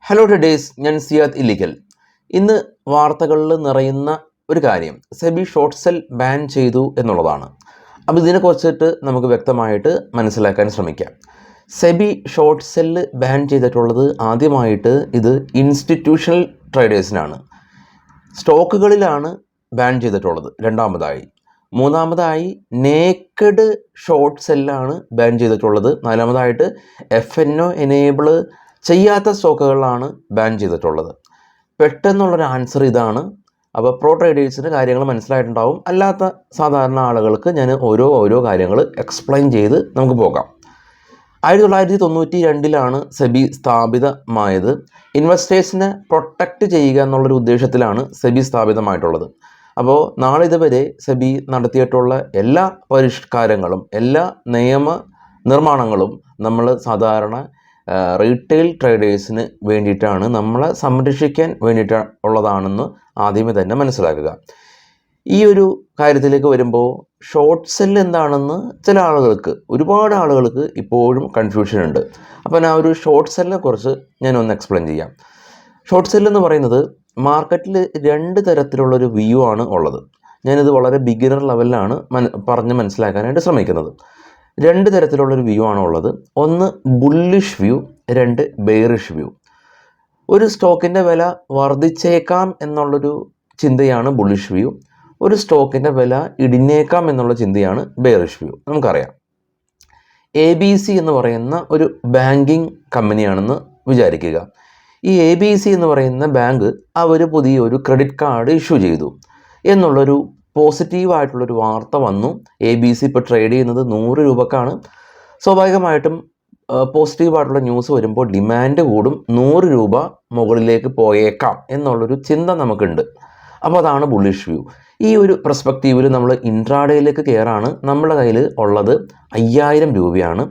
Hello ടഡേസ്, ഞാൻ സിയാദ് ഇല്ലിക്കൽ. ഇന്ന് വാർത്തകളിൽ നിറയുന്ന ഒരു കാര്യം സെബി ഷോർട്ട് സെൽ ബാൻ ചെയ്തു എന്നുള്ളതാണ്. അപ്പോൾ ഇതിനെക്കുറിച്ചിട്ട് നമുക്ക് വ്യക്തമായിട്ട് മനസ്സിലാക്കാൻ ശ്രമിക്കാം. സെബി ഷോർട്ട് സെല്ല് ബാൻ ചെയ്തിട്ടുള്ളത് ആദ്യമായിട്ട് ഇത് ഇൻസ്റ്റിറ്റ്യൂഷണൽ ട്രേഡേഴ്സിനാണ്. സ്റ്റോക്കുകളിലാണ് ബാൻ ചെയ്തിട്ടുള്ളത് രണ്ടാമതായി. മൂന്നാമതായി നേക്കഡ് ഷോർട്ട് സെല്ലാണ് ബാൻ ചെയ്തിട്ടുള്ളത്. നാലാമതായിട്ട് FNO എനേബിള് ചെയ്യാത്ത സ്റ്റോക്കുകളിലാണ് ബാൻ ചെയ്തിട്ടുള്ളത്. പെട്ടെന്നുള്ളൊരു ആൻസർ ഇതാണ്. അപ്പോൾ പ്രോ ട്രേഡേഴ്സിന് കാര്യങ്ങൾ മനസ്സിലായിട്ടുണ്ടാവും. അല്ലാത്ത സാധാരണ ആളുകൾക്ക് ഞാൻ ഓരോ കാര്യങ്ങൾ എക്സ്പ്ലെയിൻ ചെയ്ത് നമുക്ക് പോകാം. 1992 സെബി സ്ഥാപിതമായത്. ഇൻവെസ്റ്റേഴ്സിനെ പ്രൊട്ടക്റ്റ് ചെയ്യുക എന്നുള്ളൊരു ഉദ്ദേശത്തിലാണ് സെബി സ്ഥാപിതമായിട്ടുള്ളത്. അപ്പോൾ നാളെ ഇതുവരെ സെബി നടത്തിയിട്ടുള്ള എല്ലാ പരിഷ്കാരങ്ങളും എല്ലാ നിയമ നിർമ്മാണങ്ങളും നമ്മൾ സാധാരണ റീറ്റെയിൽ ട്രേഡേഴ്സിന് വേണ്ടിയിട്ടാണ്, നമ്മളെ സംരക്ഷിക്കാൻ വേണ്ടിയിട്ടുള്ളതാണെന്ന് ആദ്യമേ തന്നെ മനസ്സിലാക്കുക. ഈ ഒരു കാര്യത്തിലേക്ക് വരുമ്പോൾ ഷോർട്ട് സെല്ല് എന്താണെന്ന് ചില ആളുകൾക്ക്, ഒരുപാട് ആളുകൾക്ക് ഇപ്പോഴും കൺഫ്യൂഷൻ ഉണ്ട്. അപ്പോൾ ഞാൻ ഒരു ഷോർട്ട് സെല്ലിനെ കുറിച്ച് ഞാനൊന്ന് എക്സ്പ്ലെയിൻ ചെയ്യാം. ഷോർട്ട് സെല്ല് എന്ന് പറയുന്നത് മാർക്കറ്റിൽ രണ്ട് തരത്തിലുള്ളൊരു വ്യൂ ആണ് ഉള്ളത്. ഞാനിത് വളരെ ബിഗിനർ ലെവലിലാണ് പറഞ്ഞ് മനസ്സിലാക്കാനായിട്ട് ശ്രമിക്കുന്നത്. രണ്ട് തരത്തിലുള്ളൊരു വ്യൂ ആണ് ഉള്ളത്. ഒന്ന് ബുള്ളിഷ് വ്യൂ, രണ്ട് ബെയറിഷ് വ്യൂ. ഒരു സ്റ്റോക്കിൻ്റെ വില വർദ്ധിച്ചേക്കാം എന്നുള്ളൊരു ചിന്തയാണ് ബുള്ളിഷ് വ്യൂ. ഒരു സ്റ്റോക്കിൻ്റെ വില ഇടിഞ്ഞേക്കാം എന്നുള്ള ചിന്തയാണ് ബെയറിഷ് വ്യൂ. നമുക്കറിയാം, ABC എന്ന് പറയുന്ന ഒരു ബാങ്കിങ് കമ്പനിയാണെന്ന് വിചാരിക്കുക. ഈ ABC എന്ന് പറയുന്ന ബാങ്ക് അവർ പുതിയൊരു ക്രെഡിറ്റ് കാർഡ് ഇഷ്യൂ ചെയ്തു എന്നുള്ളൊരു പോസിറ്റീവായിട്ടുള്ളൊരു വാർത്ത വന്നു. ABC ഇപ്പോൾ ട്രേഡ് ചെയ്യുന്നത് 100 രൂപക്കാണ്. സ്വാഭാവികമായിട്ടും പോസിറ്റീവായിട്ടുള്ള ന്യൂസ് വരുമ്പോൾ ഡിമാൻഡ് കൂടും, 100 രൂപ മുകളിലേക്ക് പോയേക്കാം എന്നുള്ളൊരു ചിന്ത നമുക്കുണ്ട്. അപ്പോൾ അതാണ് ബുള്ളിഷ് വ്യൂ. ഈ ഒരു പെർസ്പെക്റ്റീവിൽ നമ്മൾ ഇൻട്രാഡേയിലേക്ക് കയറാണ്. നമ്മുടെ കയ്യിൽ ഉള്ളത് 5000 രൂപയാണ്.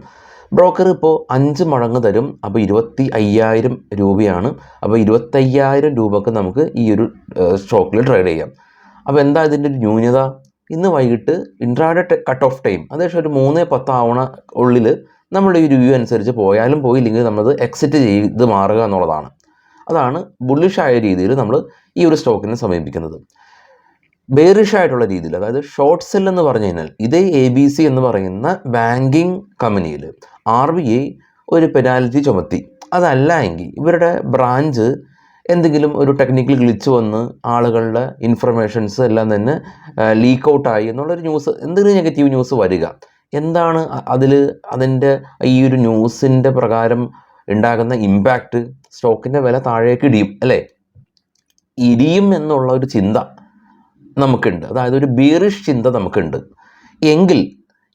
ബ്രോക്കർ ഇപ്പോൾ 5 മടങ്ങ് തരും. അപ്പോൾ 25,000 രൂപയാണ്. അപ്പോൾ 25,000 രൂപക്ക് നമുക്ക് ഈ ഒരു സ്റ്റോക്കിൽ ട്രേഡ് ചെയ്യാം. അപ്പോൾ എന്താ ഇതിൻ്റെ ഒരു ന്യൂനത? ഇന്ന് വൈകിട്ട് ഇൻട്രാഡേ കട്ട് ഓഫ് ടൈം ഏകദേശം ഒരു 3:10 ആവണ ഉള്ളിൽ നമ്മുടെ ഈ വ്യൂ അനുസരിച്ച് പോയാലും പോയില്ലെങ്കിൽ നമ്മളത് എക്സിറ്റ് ചെയ്ത് മാറുക എന്നുള്ളതാണ്. അതാണ് ബുള്ളിഷായ രീതിയിൽ നമ്മൾ ഈ ഒരു സ്റ്റോക്കിനെ സമീപിക്കുന്നത്. ബെയറിഷ് ആയിട്ടുള്ള രീതിയിൽ, അതായത് ഷോർട്ട് സെൽ എന്ന് പറഞ്ഞു കഴിഞ്ഞാൽ ഇതേ ABC എന്ന് പറയുന്ന ബാങ്കിങ് കമ്പനിയിൽ RBI ഒരു പെനാൽറ്റി ചുമത്തി. അതല്ല എങ്കിൽ ഇവരുടെ ബ്രാഞ്ച് എന്തെങ്കിലും ഒരു ടെക്നിക്കൽ ഗ്ലിച്ച് വന്ന് ആളുകളുടെ ഇൻഫർമേഷൻസ് എല്ലാം തന്നെ ലീക്ക് ഔട്ടായി എന്നുള്ളൊരു ന്യൂസ്, എന്തെങ്കിലും നെഗറ്റീവ് ന്യൂസ് വരിക, എന്താണ് അതിൻ്റെ ഈ ഒരു ന്യൂസിൻ്റെ പ്രകാരം ഉണ്ടാകുന്ന ഇമ്പാക്റ്റ്? സ്റ്റോക്കിൻ്റെ വില താഴേക്ക് ഇടിയും, അല്ലേ? ഇടിയും എന്നുള്ള ഒരു ചിന്ത നമുക്കുണ്ട്. അതായത് ഒരു ബീറിഷ് ചിന്ത നമുക്കുണ്ട്. എങ്കിൽ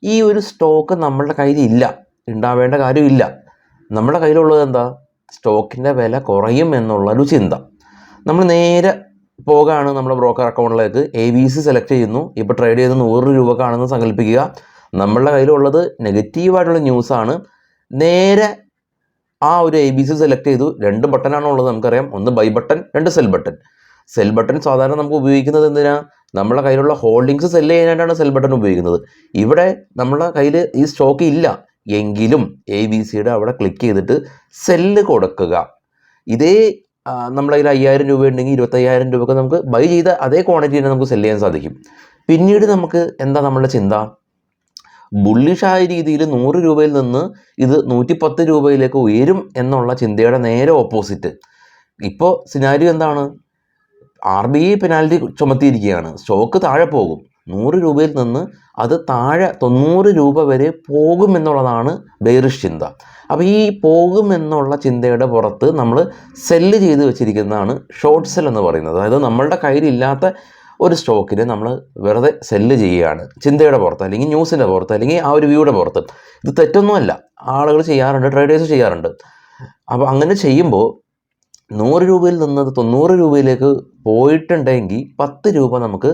ഈ ഒരു സ്റ്റോക്ക് നമ്മളുടെ കയ്യിൽ ഇല്ല, ഉണ്ടാവേണ്ട കാര്യമില്ല. നമ്മുടെ കയ്യിലുള്ളത് എന്താ? സ്റ്റോക്കിൻ്റെ വില കുറയും എന്നുള്ളൊരു ചിന്ത. നമ്മൾ നേരെ പോകാണ് നമ്മുടെ ബ്രോക്കർ അക്കൗണ്ടിലേക്ക്. ABC സെലക്ട് ചെയ്യുന്നു. ഇപ്പോൾ ട്രേഡ് ചെയ്ത് 100 രൂപക്കാണെന്ന് സങ്കല്പിക്കുക. നമ്മളുടെ കയ്യിലുള്ളത് നെഗറ്റീവായിട്ടുള്ള ന്യൂസാണ്. നേരെ ആ ഒരു ABC സെലക്ട് ചെയ്തു. 2 ബട്ടനാണുള്ളത്, നമുക്കറിയാം. ഒന്ന് buy button, 2 sell button. Sell button സാധാരണ നമുക്ക് ഉപയോഗിക്കുന്നത് എന്തിനാ? നമ്മുടെ കയ്യിലുള്ള ഹോൾഡിങ്സ് സെല്ല് ചെയ്യാനായിട്ടാണ് സെൽ ബട്ടൺ ഉപയോഗിക്കുന്നത്. ഇവിടെ നമ്മുടെ കയ്യിൽ ഈ സ്റ്റോക്ക് ഇല്ല എങ്കിലും ABCയുടെ അവിടെ ക്ലിക്ക് ചെയ്തിട്ട് സെല്ല് കൊടുക്കുക. ഇതേ നമ്മുടെ കയ്യിൽ 5000 രൂപ ഉണ്ടെങ്കിൽ 25,000 രൂപക്ക് നമുക്ക് ബൈ ചെയ്ത അതേ ക്വാണ്ടിറ്റി തന്നെ നമുക്ക് സെല്ല് ചെയ്യാൻ സാധിക്കും. പിന്നീട് നമുക്ക് എന്താ നമ്മളുടെ ചിന്ത? ബുള്ളിഷായ രീതിയിൽ 100 രൂപയിൽ നിന്ന് ഇത് 110 രൂപയിലേക്ക് ഉയരും എന്നുള്ള ചിന്തയുടെ നേരെ ഓപ്പോസിറ്റ്. ഇപ്പോൾ സിനാരിയോ എന്താണ്? RBI penalty ചുമത്തിയിരിക്കുകയാണ്. സ്റ്റോക്ക് താഴെ പോകും. 100 രൂപയിൽ നിന്ന് അത് താഴെ 90 രൂപ വരെ പോകുമെന്നുള്ളതാണ് ബെയറിഷ് ചിന്ത. അപ്പോൾ ഈ പോകുമെന്നുള്ള ചിന്തയുടെ പുറത്ത് നമ്മൾ സെല്ല് ചെയ്ത് വെച്ചിരിക്കുന്നതാണ് ഷോർട്ട് സെൽ എന്ന് പറയുന്നത്. അതായത് നമ്മളുടെ കയ്യിലില്ലാത്ത ഒരു സ്റ്റോക്കിന് നമ്മൾ വെറുതെ സെല്ല് ചെയ്യുകയാണ് ചിന്തയുടെ പുറത്ത്, അല്ലെങ്കിൽ ന്യൂസിൻ്റെ പുറത്ത്, അല്ലെങ്കിൽ ആ ഒരു വ്യൂയുടെ പുറത്ത്. ഇത് തെറ്റൊന്നുമല്ല, ആളുകൾ ചെയ്യാറുണ്ട്, ട്രേഡേഴ്സ് ചെയ്യാറുണ്ട്. അപ്പോൾ അങ്ങനെ ചെയ്യുമ്പോൾ 100 രൂപയിൽ നിന്ന് 90 രൂപയിലേക്ക് പോയിട്ടുണ്ടെങ്കിൽ 10 രൂപ നമുക്ക്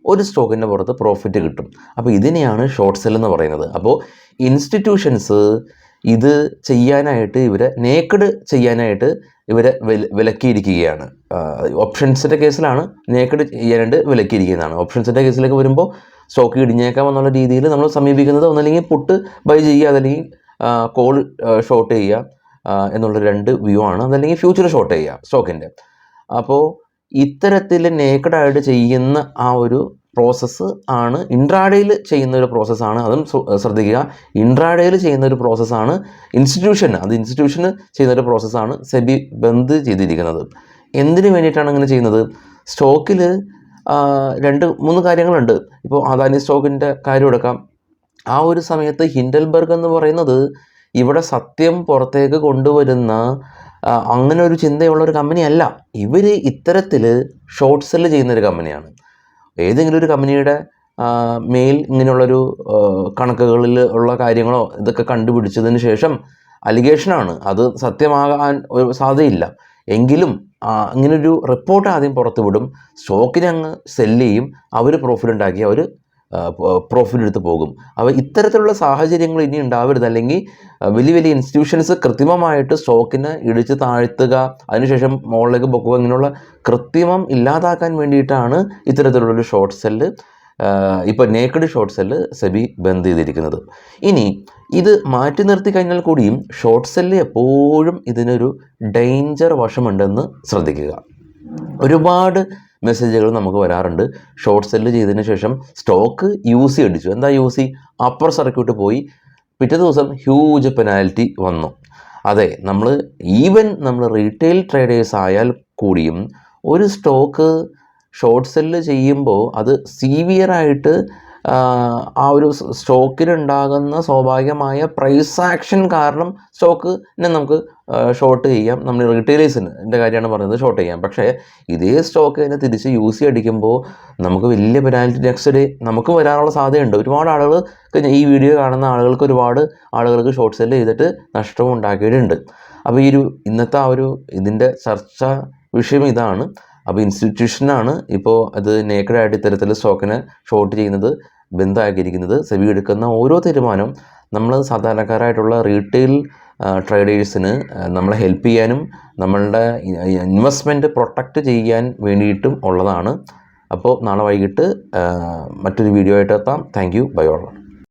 ഒരു സ്റ്റോക്കിൻ്റെ പുറത്ത് പ്രോഫിറ്റ് കിട്ടും. അപ്പോൾ ഇതിനെയാണ് ഷോർട്ട് സെൽ എന്ന് പറയുന്നത്. അപ്പോൾ ഇൻസ്റ്റിറ്റ്യൂഷൻസ് ഇത് ചെയ്യാനായിട്ട്, ഇവരെ നേക്കഡ് ചെയ്യാനായിട്ട് ഇവരെ വിലക്കിയിരിക്കുകയാണ്. ഓപ്ഷൻസിൻ്റെ കേസിലാണ് നേക്കഡ് ചെയ്യാനായിട്ട് വിലക്കിയിരിക്കുന്നതാണ്. ഓപ്ഷൻസിൻ്റെ കേസിലേക്ക് വരുമ്പോൾ സ്റ്റോക്ക് ഇടിഞ്ഞേക്കാം എന്നുള്ള രീതിയിൽ നമ്മൾ സമീപിക്കുന്നത് ഒന്നല്ലെങ്കിൽ പുട്ട് ബൈ ചെയ്യുക, അതല്ലെങ്കിൽ കോൾ ഷോർട്ട് ചെയ്യുക, എന്നുള്ള 2 വ്യൂ ആണ്. അതല്ലെങ്കിൽ ഫ്യൂച്ചർ ഷോർട്ട് ചെയ്യുക സ്റ്റോക്കിൻ്റെ. അപ്പോൾ ഇത്തരത്തിൽ നേക്കഡായിട്ട് ചെയ്യുന്ന ആ ഒരു പ്രോസസ്സ് ആണ് ഇൻട്രാഡേയിൽ ചെയ്യുന്ന ഒരു പ്രോസസ്സാണ്. അതും ശ്രദ്ധിക്കുക, ഇൻട്രാഡേയിൽ ചെയ്യുന്ന ഒരു പ്രോസസ്സാണ് ഇൻസ്റ്റിറ്റ്യൂഷന് ചെയ്യുന്ന ഒരു പ്രോസസ്സാണ് സെബി ബന്ദ് ചെയ്തിരിക്കുന്നത്. എന്തിനു വേണ്ടിയിട്ടാണ് അങ്ങനെ ചെയ്യുന്നത്? സ്റ്റോക്കിൽ 2-3 കാര്യങ്ങളുണ്ട്. ഇപ്പോൾ അദാനി സ്റ്റോക്കിൻ്റെ കാര്യം എടുക്കാം. ആ ഒരു സമയത്ത് ഹിൻഡൽബർഗ് എന്ന് പറയുന്നത് ഇവിടെ സത്യം പുറത്തേക്ക് കൊണ്ടുവരുന്ന അങ്ങനെ ഒരു ചിന്തയുള്ളൊരു കമ്പനിയല്ല. ഇവർ ഇത്തരത്തിൽ ഷോർട്ട് സെല്ല് ചെയ്യുന്നൊരു കമ്പനിയാണ്. ഏതെങ്കിലും ഒരു കമ്പനിയുടെ മേൽ ഇങ്ങനെയുള്ളൊരു കണക്കുകളിൽ ഉള്ള കാര്യങ്ങളോ ഇതൊക്കെ കണ്ടുപിടിച്ചതിന് ശേഷം അലിഗേഷനാണ്, അത് സത്യമാകാൻ സാധ്യതയില്ല. എങ്കിലും ഇങ്ങനൊരു റിപ്പോർട്ട് ആദ്യം പുറത്തു വിടും, സ്റ്റോക്കിനെ അങ്ങ് സെല്ല് ചെയ്യും, അവർ പ്രോഫിറ്റ് ഉണ്ടാക്കി അവർ പ്രോഫിറ്റ് എടുത്ത് പോകും. അപ്പോൾ ഇത്തരത്തിലുള്ള സാഹചര്യങ്ങൾ ഇനി ഉണ്ടാവരുത്. അല്ലെങ്കിൽ വലിയ വലിയ ഇൻസ്റ്റിറ്റ്യൂഷൻസ് കൃത്രിമമായിട്ട് സ്റ്റോക്കിനെ ഇടിച്ച് താഴ്ത്തുക, അതിനുശേഷം മുകളിലേക്ക് പൊക്കുക, ഇങ്ങനെയുള്ള കൃത്രിമം ഇല്ലാതാക്കാൻ വേണ്ടിയിട്ടാണ് ഇത്തരത്തിലുള്ളൊരു ഷോർട്ട് സെല്ല്, ഇപ്പോൾ naked short cell SEBI bandh ചെയ്തിരിക്കുന്നത്. ഇനി ഇത് മാറ്റി നിർത്തി കഴിഞ്ഞാൽ കൂടിയും ഷോർട്ട് സെല്ല് എപ്പോഴും ഇതിനൊരു ഡേഞ്ചർ വശമുണ്ടെന്ന് ശ്രദ്ധിക്കുക. ഒരുപാട് മെസ്സേജുകൾ നമുക്ക് വരാറുണ്ട്. ഷോർട്ട് സെല്ല് ചെയ്തതിന് ശേഷം സ്റ്റോക്ക് UC അടിച്ചു. എന്താ UC? അപ്പർ സർക്യൂട്ട് പോയി, പിറ്റേ ദിവസം ഹ്യൂജ് പെനാൽറ്റി വന്നു. അതെ, നമ്മൾ റീറ്റെയിൽ ട്രേഡേഴ്സ് ആയാൽ കൂടിയും ഒരു സ്റ്റോക്ക് ഷോർട്ട് സെല്ല് ചെയ്യുമ്പോൾ അത് സീവിയറായിട്ട് ആ ഒരു സ്റ്റോക്കിനുണ്ടാകുന്ന സ്വാഭാവികമായ പ്രൈസ് ആക്ഷൻ കാരണം സ്റ്റോക്കിനെ നമുക്ക് ഷോർട്ട് ചെയ്യാം. നമ്മൾ റീറ്റെയിലേഴ്സിൻ്റെ കാര്യമാണ് പറയുന്നത്, ഷോർട്ട് ചെയ്യാം. പക്ഷേ ഇതേ സ്റ്റോക്ക് തന്നെ തിരിച്ച് UC അടിക്കുമ്പോൾ നമുക്ക് വലിയ പെനാൽറ്റി നെക്സ്റ്റ് ഡേ നമുക്ക് വരാനുള്ള സാധ്യതയുണ്ട്. ഒരുപാട് ആളുകൾക്ക്, ഈ വീഡിയോ കാണുന്ന ആളുകൾക്ക്, ഒരുപാട് ആളുകൾക്ക് ഷോർട്ട് സെല്ല് ചെയ്തിട്ട് നഷ്ടവും ഉണ്ടാക്കിയിട്ടുണ്ട്. അപ്പോൾ ഇന്നത്തെ ഇതിൻ്റെ ചർച്ച വിഷയം ഇതാണ്. അപ്പോൾ ഇൻസ്റ്റിറ്റ്യൂഷനാണ് ഇപ്പോൾ അത് നേക്കഡായിട്ട് ഇത്തരത്തിൽ സ്റ്റോക്കിനെ ഷോർട്ട് ചെയ്യുന്നത്, ബന്ധാക്കിയിരിക്കുന്നത്. സെബി എടുക്കുന്ന ഓരോ തീരുമാനവും നമ്മൾ സാധാരണക്കാരായിട്ടുള്ള റീറ്റെയിൽ ട്രേഡേഴ്സിന് നമ്മളെ ഹെൽപ്പ് ചെയ്യാനും നമ്മളുടെ ഇൻവെസ്റ്റ്മെൻറ്റ് പ്രൊട്ടക്റ്റ് ചെയ്യാൻ വേണ്ടിയിട്ടും ഉള്ളതാണ്. അപ്പോൾ നാളെ വൈകിട്ട് മറ്റൊരു വീഡിയോ ആയിട്ട് എത്താം. Thank you. Bye all.